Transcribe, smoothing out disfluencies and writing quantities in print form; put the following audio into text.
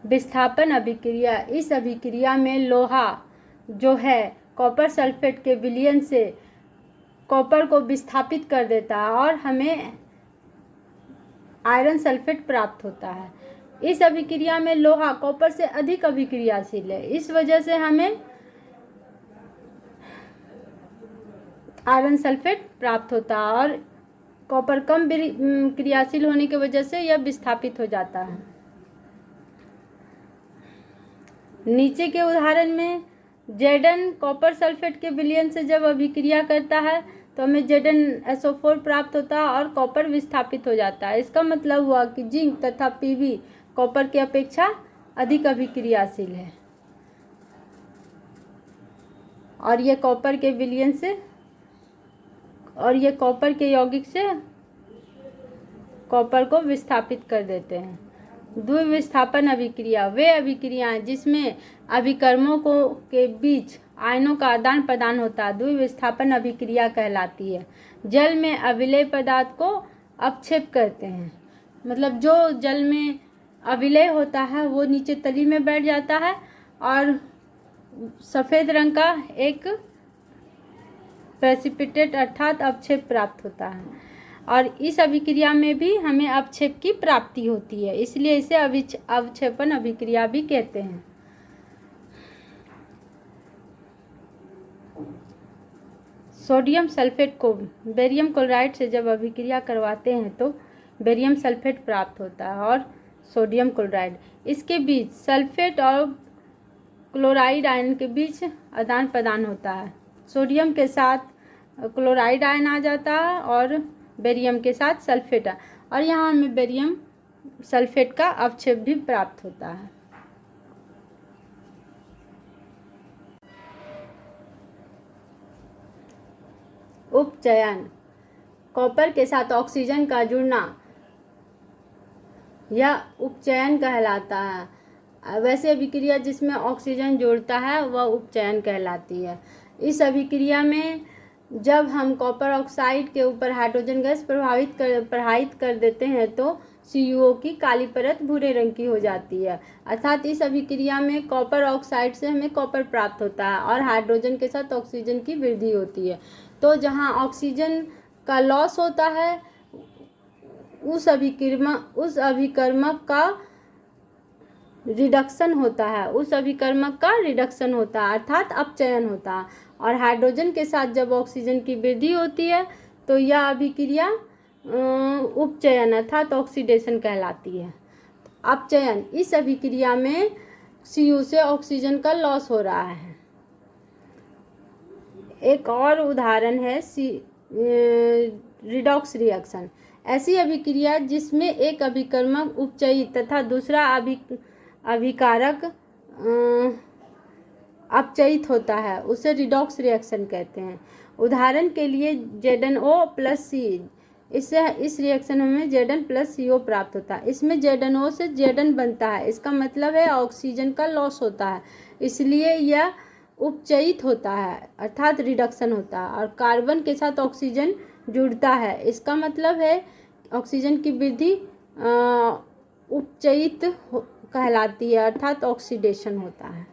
विस्थापन अभिक्रिया। इस अभिक्रिया में लोहा जो है कॉपर सल्फेट के विलयन से कॉपर को विस्थापित कर देता है और हमें आयरन सल्फेट प्राप्त होता है। इस अभिक्रिया में लोहा कॉपर से अधिक अभिक्रियाशील है, इस वजह से हमें आयरन सल्फेट प्राप्त होता है और कॉपर कम क्रियाशील होने की वजह से यह विस्थापित हो जाता है। नीचे के उदाहरण में Zn कॉपर सल्फेट के विलयन से जब अभिक्रिया करता है तो हमें ZnSO4 प्राप्त होता है और कॉपर विस्थापित हो जाता है। इसका मतलब हुआ कि जिंक तथा Pb कॉपर की अपेक्षा अधिक अभिक्रियाशील है और ये कॉपर के विलयन से और ये कॉपर के यौगिक से कॉपर को विस्थापित कर देते हैं। द्विविस्थापन अभिक्रिया वे अभिक्रियाएं जिसमें अभिकर्मों के बीच आयनों का आदान प्रदान होता है द्विविस्थापन अभिक्रिया कहलाती है। जल में अविलेय पदार्थ को अपक्षेप करते हैं, मतलब जो जल में अविलेय होता है वो नीचे तली में बैठ जाता है और सफ़ेद रंग का एक प्रेसिपिटेट अर्थात अपक्षेप प्राप्त होता है और इस अभिक्रिया में भी हमें अपक्षेप की प्राप्ति होती है, इसलिए इसे अवक्षेपण अभिक्रिया भी कहते हैं। सोडियम सल्फेट को बेरियम क्लोराइड से जब अभिक्रिया करवाते हैं तो बेरियम सल्फेट प्राप्त होता है और सोडियम क्लोराइड। इसके बीच सल्फेट और क्लोराइड आयन के बीच आदान प्रदान होता है। सोडियम के साथ क्लोराइड आयन आ जाता है और बेरियम के साथ सल्फेट और यहाँ हमें बेरियम सल्फेट का अपक्षेप भी प्राप्त होता है। उपचयन कॉपर के साथ ऑक्सीजन का जुड़ना यह उपचयन कहलाता है। वैसे अभिक्रिया जिसमें ऑक्सीजन जुड़ता है वह उपचयन कहलाती है। इस अभिक्रिया में जब हम कॉपर ऑक्साइड के ऊपर हाइड्रोजन गैस प्रवाहित कर देते हैं तो CuO की काली परत भूरे रंग की हो जाती है, अर्थात इस अभिक्रिया में कॉपर ऑक्साइड से हमें कॉपर प्राप्त होता है और हाइड्रोजन के साथ ऑक्सीजन की वृद्धि होती है। तो जहाँ ऑक्सीजन का लॉस होता है उस अभिकर्मक का रिडक्शन होता है, अर्थात अपचयन होता है और हाइड्रोजन के साथ जब ऑक्सीजन की वृद्धि होती है तो यह अभिक्रिया उपचयन अर्थात ऑक्सीडेशन कहलाती है। अपचयन इस अभिक्रिया में Cu से ऑक्सीजन का लॉस हो रहा है। एक और उदाहरण है रिडॉक्स रिएक्शन, ऐसी अभिक्रिया जिसमें एक अभिकर्मक उपचयित तथा दूसरा अभिकारक अपचयित होता है, उसे रिडॉक्स रिएक्शन कहते हैं। उदाहरण के लिए ZnO+C, इससे इस रिएक्शन में Zn+CO प्राप्त होता है। इसमें ZnO से Zn बनता है, इसका मतलब है ऑक्सीजन का लॉस होता है, इसलिए यह उपचयित होता है अर्थात रिडक्शन होता है और कार्बन के साथ ऑक्सीजन जुड़ता है, इसका मतलब है ऑक्सीजन की वृद्धि उपचयित कहलाती है अर्थात ऑक्सीडेशन होता है।